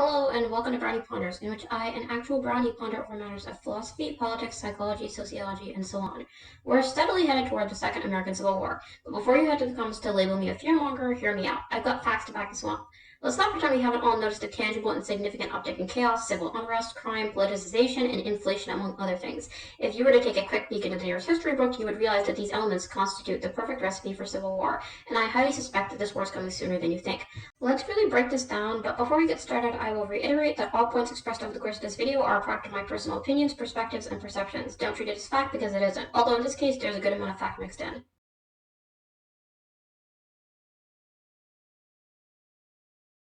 Hello and welcome to Brownie Ponders, in which I, an actual Brownie, ponder over matters of philosophy, politics, psychology, sociology, and so on. We're steadily headed toward the Second American Civil War, but before you head to the comments to label me a fearmonger, hear me out. I've got facts to back this one up. Let's not pretend we haven't all noticed a tangible and significant uptick in chaos, civil unrest, crime, politicization, and inflation, among other things. If you were to take a quick peek into the year's history book, you would realize that these elements constitute the perfect recipe for civil war, and I highly suspect that this war is coming sooner than you think. Let's really break this down, but before we get started, I will reiterate that all points expressed over the course of this video are a product of my personal opinions, perspectives, and perceptions. Don't treat it as fact because it isn't, although in this case, there's a good amount of fact mixed in.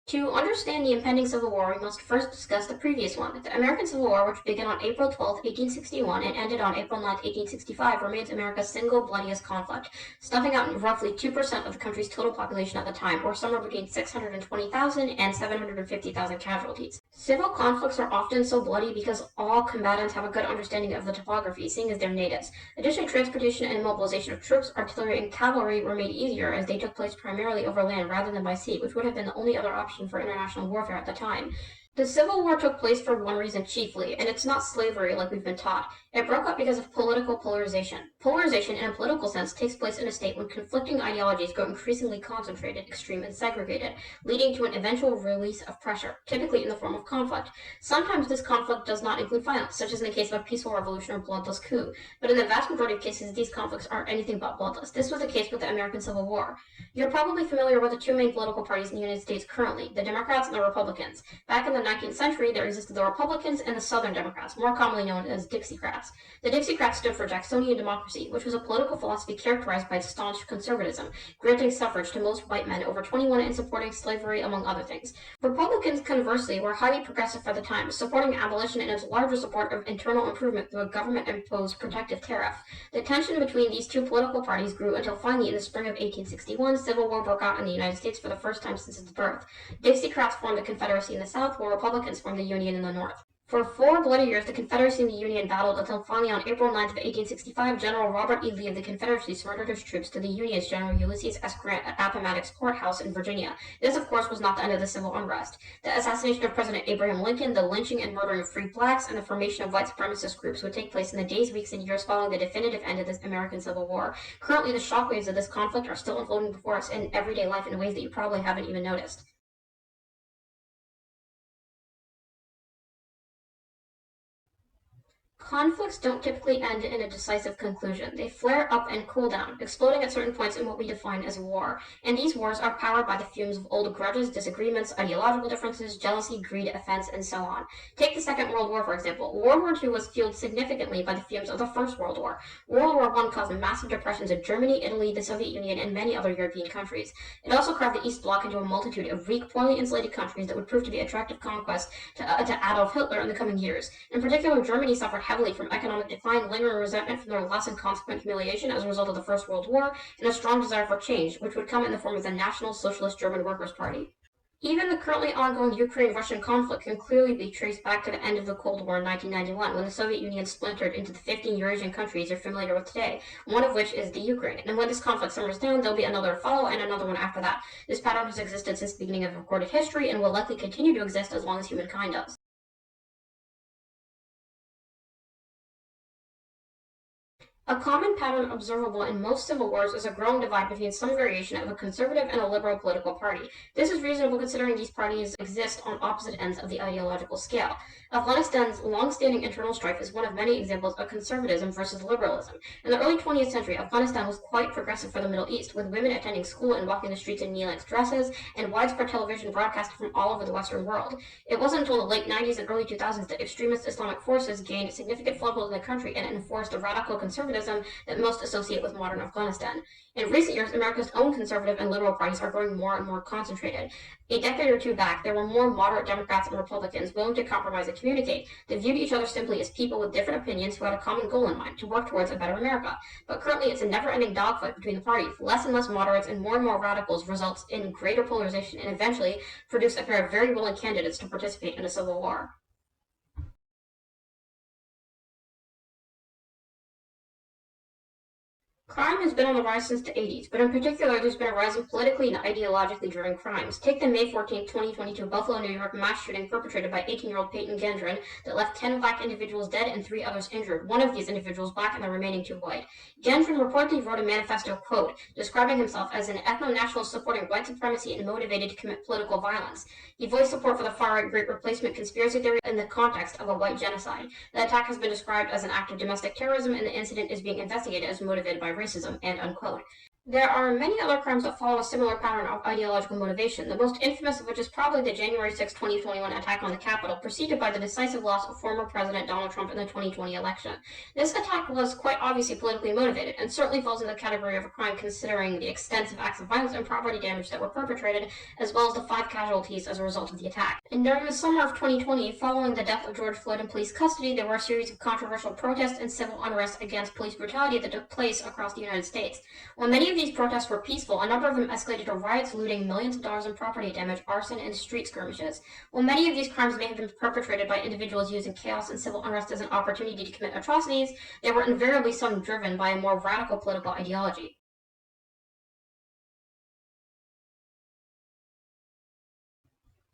To understand the impending Civil War, we must first discuss the previous one. The American Civil War, which began on April 12, 1861 and ended on April 9, 1865, remains America's single bloodiest conflict, stuffing out roughly 2% of the country's total population at the time, or somewhere between 620,000 and 750,000 casualties. Civil conflicts are often so bloody because all combatants have a good understanding of the topography, seeing as they're natives. Additionally, transportation and mobilization of troops, artillery, and cavalry were made easier as they took place primarily over land rather than by sea, which would have been the only other option for international warfare at the time. The Civil War took place for one reason chiefly, and it's not slavery like we've been taught. It broke out because of political polarization. Polarization, in a political sense, takes place in a state when conflicting ideologies grow increasingly concentrated, extreme, and segregated, leading to an eventual release of pressure, typically in the form of conflict. Sometimes this conflict does not include violence, such as in the case of a peaceful revolution or bloodless coup, but in the vast majority of cases, these conflicts aren't anything but bloodless. This was the case with the American Civil War. You're probably familiar with the two main political parties in the United States currently, the Democrats and the Republicans. Back in the 19th century, there existed the Republicans and the Southern Democrats, more commonly known as Dixiecrats. The Dixiecrats stood for Jacksonian democracy, which was a political philosophy characterized by staunch conservatism, granting suffrage to most white men over 21 and supporting slavery, among other things. Republicans, conversely, were highly progressive for the time, supporting abolition and its larger support of internal improvement through a government-imposed protective tariff. The tension between these two political parties grew until finally, in the spring of 1861, civil war broke out in the United States for the first time since its birth. Dixiecrats formed the Confederacy in the South, while Republicans formed the Union in the North. For 4 bloody years, the Confederacy and the Union battled until finally on April 9th of 1865, General Robert E. Lee of the Confederacy surrendered his troops to the Union's General Ulysses S. Grant at Appomattox Courthouse in Virginia. This, of course, was not the end of the civil unrest. The assassination of President Abraham Lincoln, the lynching and murdering of free blacks, and the formation of white supremacist groups would take place in the days, weeks, and years following the definitive end of this American Civil War. Currently, the shockwaves of this conflict are still unfolding before us in everyday life in ways that you probably haven't even noticed. Conflicts don't typically end in a decisive conclusion. They flare up and cool down, exploding at certain points in what we define as war. And these wars are powered by the fumes of old grudges, disagreements, ideological differences, jealousy, greed, offense, and so on. Take the Second World War, for example. World War II was fueled significantly by the fumes of the First World War. World War I caused massive depressions in Germany, Italy, the Soviet Union, and many other European countries. It also carved the East Bloc into a multitude of weak, poorly insulated countries that would prove to be attractive conquests to Adolf Hitler in the coming years. In particular, Germany suffered heavily from economic decline, lingering resentment from their loss and consequent humiliation as a result of the First World War, and a strong desire for change, which would come in the form of the National Socialist German Workers' Party. Even the currently ongoing Ukraine-Russian conflict can clearly be traced back to the end of the Cold War in 1991, when the Soviet Union splintered into the 15 Eurasian countries you're familiar with today, one of which is the Ukraine. And when this conflict simmers down, there'll be another follow and another one after that. This pattern has existed since the beginning of recorded history and will likely continue to exist as long as humankind does. A common pattern observable in most civil wars is a growing divide between some variation of a conservative and a liberal political party. This is reasonable considering these parties exist on opposite ends of the ideological scale. Afghanistan's long-standing internal strife is one of many examples of conservatism versus liberalism. In the early 20th century, Afghanistan was quite progressive for the Middle East, with women attending school and walking the streets in knee-length dresses, and widespread television broadcast from all over the Western world. It wasn't until the late 90s and early 2000s that extremist Islamic forces gained significant foothold in the country and enforced the radical conservatism that most associate with modern Afghanistan. In recent years, America's own conservative and liberal parties are growing more and more concentrated. A decade or two back, there were more moderate Democrats and Republicans willing to compromise and communicate. They viewed each other simply as people with different opinions who had a common goal in mind, to work towards a better America. But currently, it's a never-ending dogfight between the parties. Less and less moderates and more radicals results in greater polarization and eventually produce a pair of very willing candidates to participate in a civil war. Crime has been on the rise since the 80s, but in particular, there's been a rise in politically and ideologically driven crimes. Take the May 14, 2022 Buffalo, New York mass shooting perpetrated by 18-year-old Peyton Gendron that left 10 black individuals dead and 3 others injured, one of these individuals black and the remaining 2 white. Gendron reportedly wrote a manifesto, quote, describing himself as an ethno-nationalist supporting white supremacy and motivated to commit political violence. He voiced support for the far-right Great Replacement conspiracy theory in the context of a white genocide. The attack has been described as an act of domestic terrorism, and the incident is being investigated as motivated by racism, end unquote. There are many other crimes that follow a similar pattern of ideological motivation, the most infamous of which is probably the January 6, 2021 attack on the Capitol, preceded by the decisive loss of former President Donald Trump in the 2020 election. This attack was quite obviously politically motivated, and certainly falls in the category of a crime considering the extensive acts of violence and property damage that were perpetrated, as well as the 5 casualties as a result of the attack. And during the summer of 2020, following the death of George Floyd in police custody, there were a series of controversial protests and civil unrest against police brutality that took place across the United States. While many of these protests were peaceful, a number of them escalated to riots, looting, millions of dollars in property damage, arson, and street skirmishes. While many of these crimes may have been perpetrated by individuals using chaos and civil unrest as an opportunity to commit atrocities, they were invariably some driven by a more radical political ideology.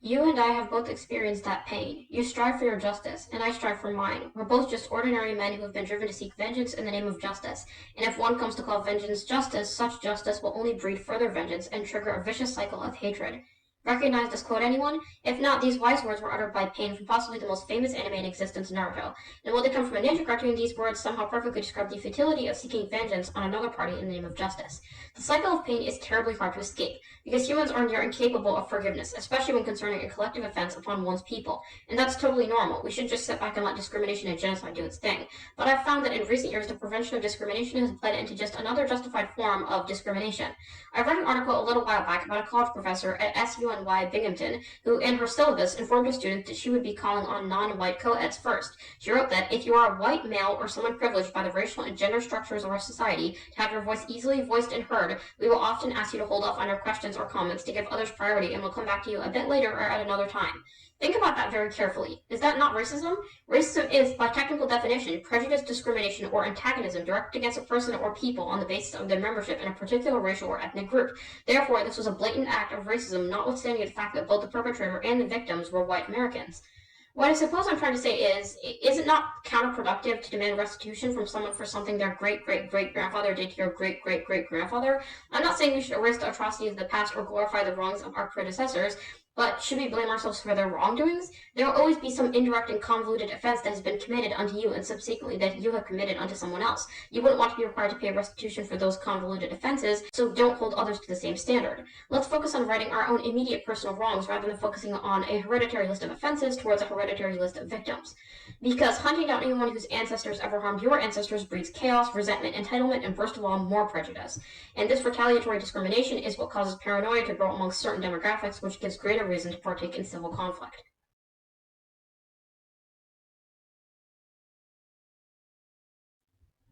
You and I have both experienced that pain. You strive for your justice, and I strive for mine. We're both just ordinary men who have been driven to seek vengeance in the name of justice. And if one comes to call vengeance justice, such justice will only breed further vengeance and trigger a vicious cycle of hatred. Recognize this quote, anyone? If not, these wise words were uttered by Pain from possibly the most famous anime in existence, Naruto. And while they come from a ninja cartoon, these words somehow perfectly describe the futility of seeking vengeance on another party in the name of justice. The cycle of pain is terribly hard to escape, because humans are near incapable of forgiveness, especially when concerning a collective offense upon one's people. And that's totally normal. We should just sit back and let discrimination and genocide do its thing. But I've found that in recent years, the prevention of discrimination has bled into just another justified form of discrimination. I read an article a little while back about a college professor at SUNY Binghamton, who in her syllabus informed her students that she would be calling on non-white co-eds first. She wrote that if you are a white male or someone privileged by the racial and gender structures of our society to have your voice easily voiced and heard, we will often ask you to hold off on your questions or comments to give others priority, and we'll come back to you a bit later or at another time. Think about that very carefully. Is that not racism? Racism is, by technical definition, prejudice, discrimination, or antagonism directed against a person or people on the basis of their membership in a particular racial or ethnic group. Therefore, this was a blatant act of racism, notwithstanding the fact that both the perpetrator and the victims were white Americans. What I suppose I'm trying to say is it not counterproductive to demand restitution from someone for something their great-great-great-grandfather did to your great-great-great-grandfather? I'm not saying we should erase the atrocities of the past or glorify the wrongs of our predecessors, but should we blame ourselves for their wrongdoings? There will always be some indirect and convoluted offense that has been committed unto you and subsequently that you have committed unto someone else. You wouldn't want to be required to pay restitution for those convoluted offenses, so don't hold others to the same standard. Let's focus on righting our own immediate personal wrongs rather than focusing on a hereditary list of offenses towards a hereditary list of victims. Because hunting down anyone whose ancestors ever harmed your ancestors breeds chaos, resentment, entitlement, and worst of all, more prejudice. And this retaliatory discrimination is what causes paranoia to grow amongst certain demographics, which gives greater reason to partake in civil conflict.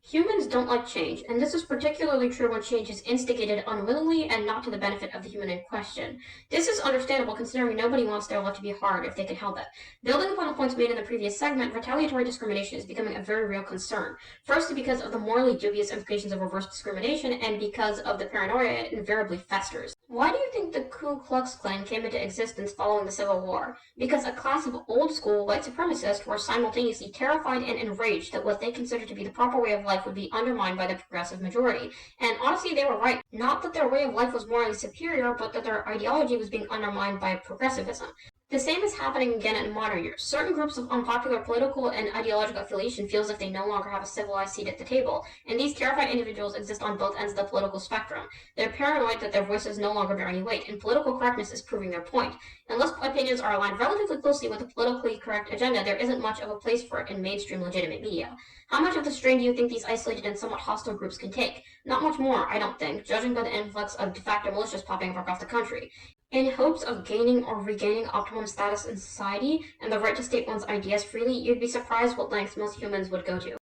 Humans don't like change, and this is particularly true when change is instigated unwillingly and not to the benefit of the human in question. This is understandable considering nobody wants their life to be hard if they can help it. Building upon the points made in the previous segment, retaliatory discrimination is becoming a very real concern. Firstly, because of the morally dubious implications of reverse discrimination, and because of the paranoia it invariably festers. Why do you think the Ku Klux Klan came into existence following the Civil War? Because a class of old-school white supremacists were simultaneously terrified and enraged that what they considered to be the proper way of life would be undermined by the progressive majority. And honestly, they were right. Not that their way of life was morally superior, but that their ideology was being undermined by progressivism. The same is happening again in modern years. Certain groups of unpopular political and ideological affiliation feel as if they no longer have a civilized seat at the table, and these terrified individuals exist on both ends of the political spectrum. They're paranoid that their voices no longer bear any weight, and political correctness is proving their point. Unless opinions are aligned relatively closely with a politically correct agenda, there isn't much of a place for it in mainstream legitimate media. How much of the strain do you think these isolated and somewhat hostile groups can take? Not much more, I don't think, judging by the influx of de facto militias popping up across the country. In hopes of gaining or regaining optimum status in society and the right to state one's ideas freely, you'd be surprised what lengths most humans would go to.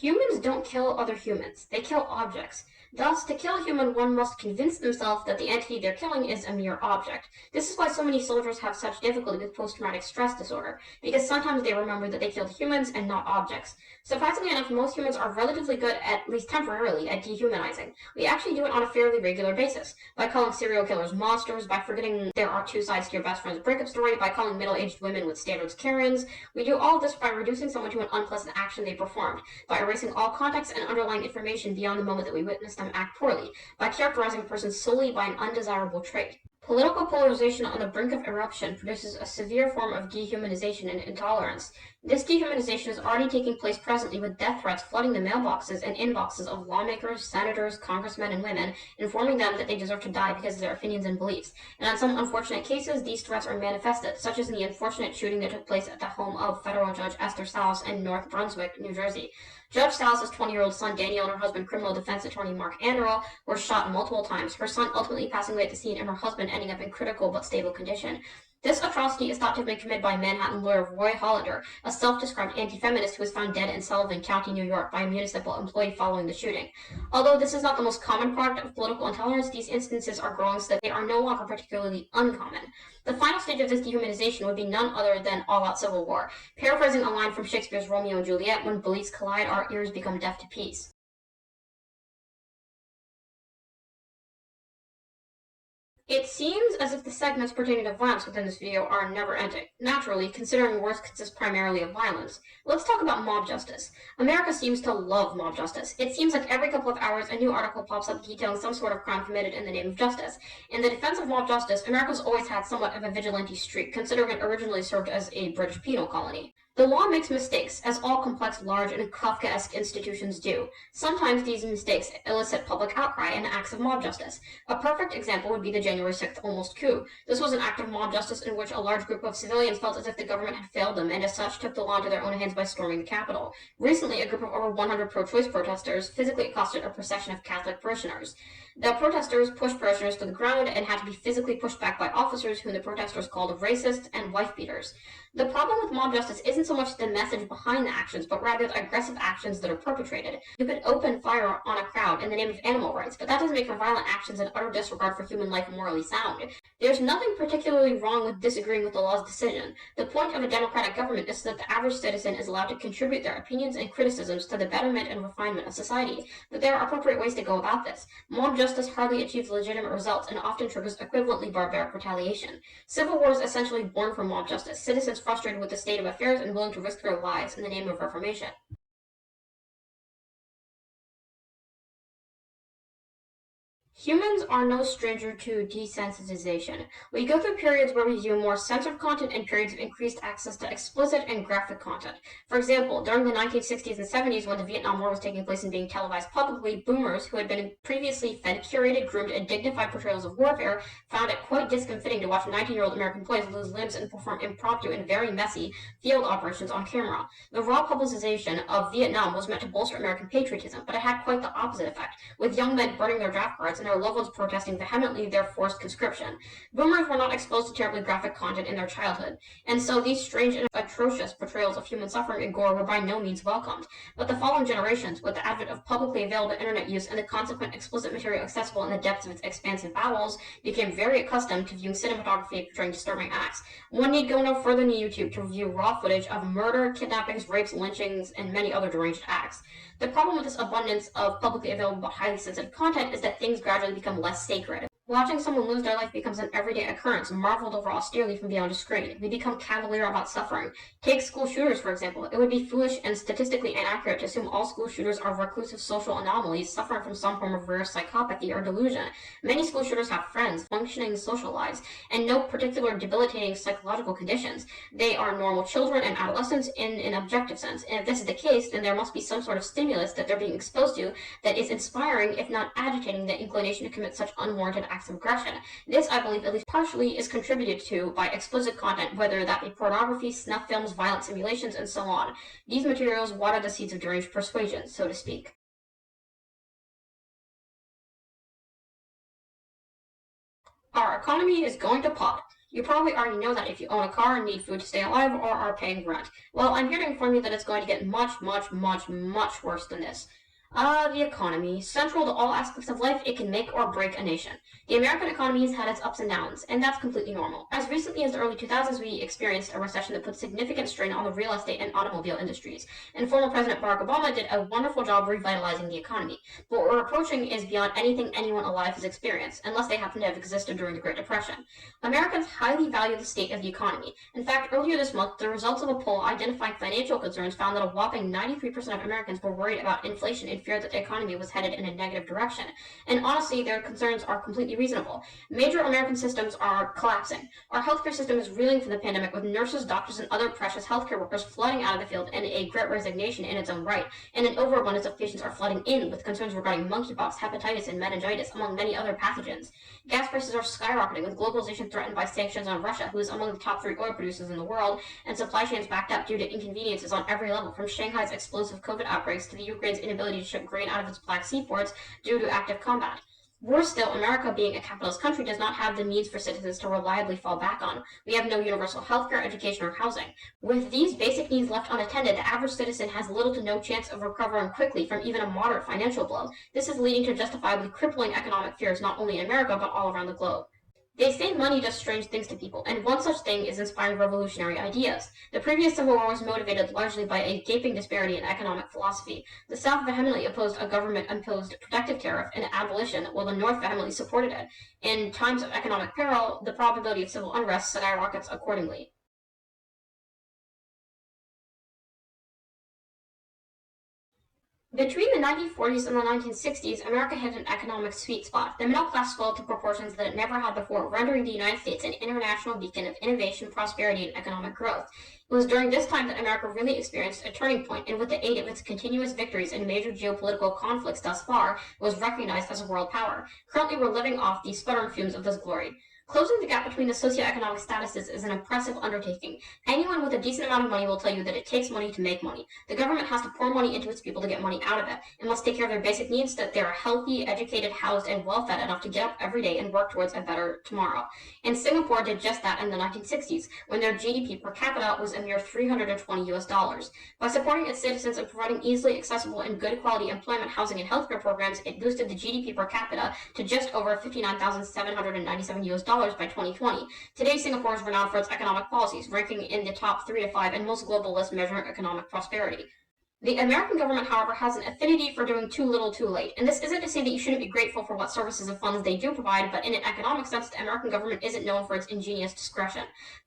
Humans don't kill other humans, they kill objects. Thus, to kill a human, one must convince themselves that the entity they're killing is a mere object. This is why so many soldiers have such difficulty with post-traumatic stress disorder, because sometimes they remember that they killed humans and not objects. Surprisingly enough, most humans are relatively good, at least temporarily, at dehumanizing. We actually do it on a fairly regular basis, by calling serial killers monsters, by forgetting there are two sides to your best friend's breakup story, by calling middle-aged women with standards Karens. We do all of this by reducing someone to an unpleasant action they performed, by erasing all context and underlying information beyond the moment that we witness them act poorly, by characterizing a person solely by an undesirable trait. Political polarization on the brink of eruption produces a severe form of dehumanization and intolerance. This dehumanization is already taking place presently, with death threats flooding the mailboxes and inboxes of lawmakers, senators, congressmen, and women, informing them that they deserve to die because of their opinions and beliefs. And in some unfortunate cases, these threats are manifested, such as in the unfortunate shooting that took place at the home of federal judge Esther Salas in North Brunswick, New Jersey. Judge Salas' 20-year-old son Daniel and her husband, criminal defense attorney Mark Anderl, were shot multiple times, her son ultimately passing away at the scene and her husband ending up in critical but stable condition. This atrocity is thought to have been committed by Manhattan lawyer Roy Hollander, a self-described anti-feminist who was found dead in Sullivan County, New York, by a municipal employee following the shooting. Although this is not the most common product of political intolerance, these instances are growing so that they are no longer particularly uncommon. The final stage of this dehumanization would be none other than all-out civil war. Paraphrasing a line from Shakespeare's Romeo and Juliet, when beliefs collide, our ears become deaf to peace. It seems as if the segments pertaining to violence within this video are never-ending. Naturally, considering wars consist primarily of violence. Let's talk about mob justice. America seems to love mob justice. It seems like every couple of hours a new article pops up detailing some sort of crime committed in the name of justice. In the defense of mob justice, America's always had somewhat of a vigilante streak, considering it originally served as a British penal colony. The law makes mistakes, as all complex, large, and Kafkaesque institutions do. Sometimes these mistakes elicit public outcry and acts of mob justice. A perfect example would be the January 6th almost coup. This was an act of mob justice in which a large group of civilians felt as if the government had failed them, and as such took the law into their own hands by storming the Capitol. Recently, a group of over 100 pro-choice protesters physically accosted a procession of Catholic parishioners. The protesters pushed parishioners to the ground and had to be physically pushed back by officers whom the protesters called racists and wife-beaters. The problem with mob justice isn't so much the message behind the actions, but rather the aggressive actions that are perpetrated. You could open fire on a crowd in the name of animal rights, but that doesn't make your violent actions and utter disregard for human life morally sound. There's nothing particularly wrong with disagreeing with the law's decision. The point of a democratic government is that the average citizen is allowed to contribute their opinions and criticisms to the betterment and refinement of society, but there are appropriate ways to go about this. Mob justice hardly achieves legitimate results and often triggers equivalently barbaric retaliation. Civil war is essentially born from mob justice, citizens frustrated with the state of affairs and willing to risk their lives in the name of reformation. Humans are no stranger to desensitization. We go through periods where we view more censored content and periods of increased access to explicit and graphic content. For example, during the 1960s and 70s, when the Vietnam War was taking place and being televised publicly, boomers who had been previously fed curated, groomed, and dignified portrayals of warfare found it quite discomfiting to watch 19-year-old American boys lose limbs and perform impromptu and very messy field operations on camera. The raw publicization of Vietnam was meant to bolster American patriotism, but it had quite the opposite effect, with young men burning their draft cards and their loved ones protesting vehemently their forced conscription. Boomers were not exposed to terribly graphic content in their childhood, and so these strange and atrocious portrayals of human suffering and gore were by no means welcomed. But the following generations, with the advent of publicly available internet use and the consequent explicit material accessible in the depths of its expansive bowels, became very accustomed to viewing cinematography portraying disturbing acts. One need go no further than YouTube to review raw footage of murder, kidnappings, rapes, lynchings, and many other deranged acts. The problem with this abundance of publicly available but highly sensitive content is that things gradually become less sacred. Watching someone lose their life becomes an everyday occurrence, marveled over austerely from beyond a screen. We become cavalier about suffering. Take school shooters, for example. It would be foolish and statistically inaccurate to assume all school shooters are reclusive social anomalies suffering from some form of rare psychopathy or delusion. Many school shooters have friends, functioning social lives, and no particular debilitating psychological conditions. They are normal children and adolescents in an objective sense, and if this is the case, then there must be some sort of stimulus that they're being exposed to that is inspiring, if not agitating, the inclination to commit such unwarranted acts of aggression. This, I believe, at least partially is contributed to by explicit content, whether that be pornography, snuff films, violent simulations, and so on. These materials water the seeds of deranged persuasion, so to speak. Our economy is going to pot. You probably already know that if you own a car and need food to stay alive or are paying rent. Well, I'm here to inform you that it's going to get much, much, much, much worse than this. The economy. Central to all aspects of life, it can make or break a nation. The American economy has had its ups and downs, and that's completely normal. As recently as the early 2000s, we experienced a recession that put significant strain on the real estate and automobile industries, and former President Barack Obama did a wonderful job revitalizing the economy. But what we're approaching is beyond anything anyone alive has experienced, unless they happen to have existed during the Great Depression. Americans highly value the state of the economy. In fact, earlier this month, the results of a poll identifying financial concerns found that a whopping 93% of Americans were worried about inflation and feared that the economy was headed in a negative direction. And honestly, their concerns are completely reasonable. Major American systems are collapsing. Our healthcare system is reeling from the pandemic, with nurses, doctors, and other precious healthcare workers flooding out of the field in a great resignation in its own right. And an overabundance of patients are flooding in with concerns regarding monkeypox, hepatitis, and meningitis, among many other pathogens. Gas prices are skyrocketing, with globalization threatened by sanctions on Russia, who is among the top 3 oil producers in the world, and supply chains backed up due to inconveniences on every level, from Shanghai's explosive COVID outbreaks to the Ukraine's inability to ship grain out of its Black Sea ports due to active combat. Worse still, America, being a capitalist country, does not have the means for citizens to reliably fall back on. We have no universal healthcare, education, or housing. With these basic needs left unattended, the average citizen has little to no chance of recovering quickly from even a moderate financial blow. This is leading to justifiably crippling economic fears not only in America, but all around the globe. They say money does strange things to people, and one such thing is inspiring revolutionary ideas. The previous Civil War was motivated largely by a gaping disparity in economic philosophy. The South vehemently opposed a government-imposed protective tariff and abolition, while the North vehemently supported it. In times of economic peril, the probability of civil unrest skyrockets accordingly. Between the 1940s and the 1960s, America hit an economic sweet spot. The middle class swelled to proportions that it never had before, rendering the United States an international beacon of innovation, prosperity, and economic growth. It was during this time that America really experienced a turning point, and with the aid of its continuous victories in major geopolitical conflicts thus far, it was recognized as a world power. Currently, we're living off the sputtering fumes of this glory. Closing the gap between the socioeconomic statuses is an impressive undertaking. Anyone with a decent amount of money will tell you that it takes money to make money. The government has to pour money into its people to get money out of it. It must take care of their basic needs, that they are healthy, educated, housed, and well-fed enough to get up every day and work towards a better tomorrow. And Singapore did just that in the 1960s, when their GDP per capita was a mere $320. By supporting its citizens and providing easily accessible and good quality employment, housing, and healthcare programs, it boosted the GDP per capita to just over $59,797 by 2020. Today, Singapore is renowned for its economic policies, ranking in the top 3 to 5 in most global lists measuring economic prosperity. The American government, however, has an affinity for doing too little too late. And this isn't to say that you shouldn't be grateful for what services and funds they do provide, but in an economic sense, the American government isn't known for its ingenious discretion.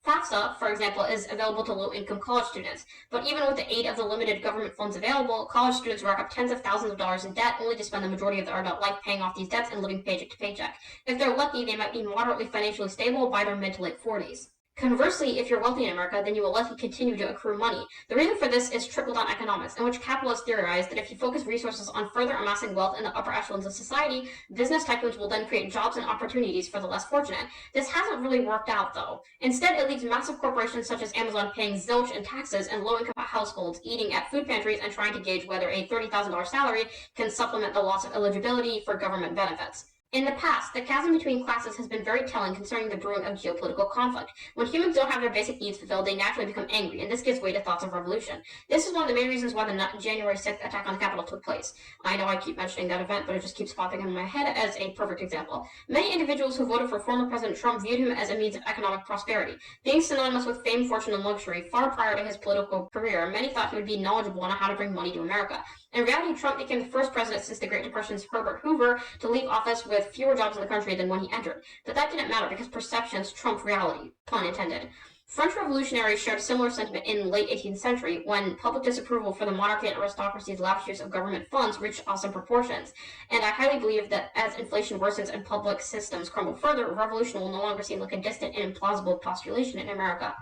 FAFSA, for example, is available to low-income college students. But even with the aid of the limited government funds available, college students rack up tens of thousands of dollars in debt, only to spend the majority of their adult life paying off these debts and living paycheck to paycheck. If they're lucky, they might be moderately financially stable by their mid to late 40s. Conversely, if you're wealthy in America, then you will likely continue to accrue money. The reason for this is trickle-down economics, in which capitalists theorize that if you focus resources on further amassing wealth in the upper echelons of society, business tycoons will then create jobs and opportunities for the less fortunate. This hasn't really worked out, though. Instead, it leaves massive corporations such as Amazon paying zilch in taxes and low-income households eating at food pantries and trying to gauge whether a $30,000 salary can supplement the loss of eligibility for government benefits. In the past, the chasm between classes has been very telling concerning the brewing of geopolitical conflict. When humans don't have their basic needs fulfilled, they naturally become angry, and this gives way to thoughts of revolution. This is one of the main reasons why the January 6th attack on the Capitol took place. I know I keep mentioning that event, but it just keeps popping in my head as a perfect example. Many individuals who voted for former President Trump viewed him as a means of economic prosperity. Being synonymous with fame, fortune, and luxury far prior to his political career, many thought he would be knowledgeable on how to bring money to America. In reality, Trump became the first president since the Great Depression's Herbert Hoover to leave office with fewer jobs in the country than when he entered. But that didn't matter because perceptions trumped reality, pun intended. French revolutionaries shared a similar sentiment in the late 18th century when public disapproval for the monarchy and aristocracy's lavish use of government funds reached awesome proportions. And I highly believe that as inflation worsens and public systems crumble further, revolution will no longer seem like a distant and implausible postulation in America.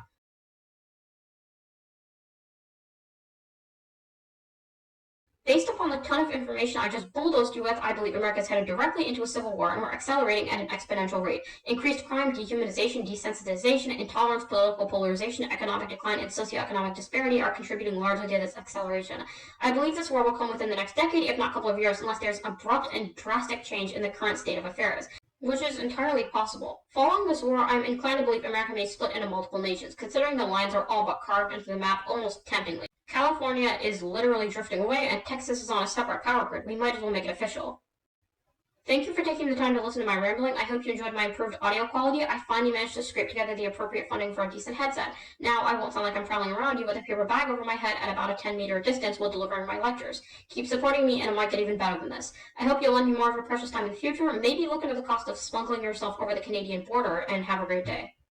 Based upon the ton of information I just bulldozed you with, I believe America is headed directly into a civil war, and we're accelerating at an exponential rate. Increased crime, dehumanization, desensitization, intolerance, political polarization, economic decline, and socioeconomic disparity are contributing largely to this acceleration. I believe this war will come within the next decade, if not a couple of years, unless there's abrupt and drastic change in the current state of affairs. which is entirely possible. Following this war, I'm inclined to believe America may split into multiple nations, considering the lines are all but carved into the map almost temptingly. California is literally drifting away, and Texas is on a separate power grid. We might as well make it official. Thank you for taking the time to listen to my rambling. I hope you enjoyed my improved audio quality. I finally managed to scrape together the appropriate funding for a decent headset. Now I won't sound like I'm prowling around you with a paper bag over my head at about a 10-meter distance while delivering my lectures. Keep supporting me and it might get even better than this. I hope you'll lend me more of your precious time in the future. Maybe look into the cost of smuggling yourself over the Canadian border, and have a great day.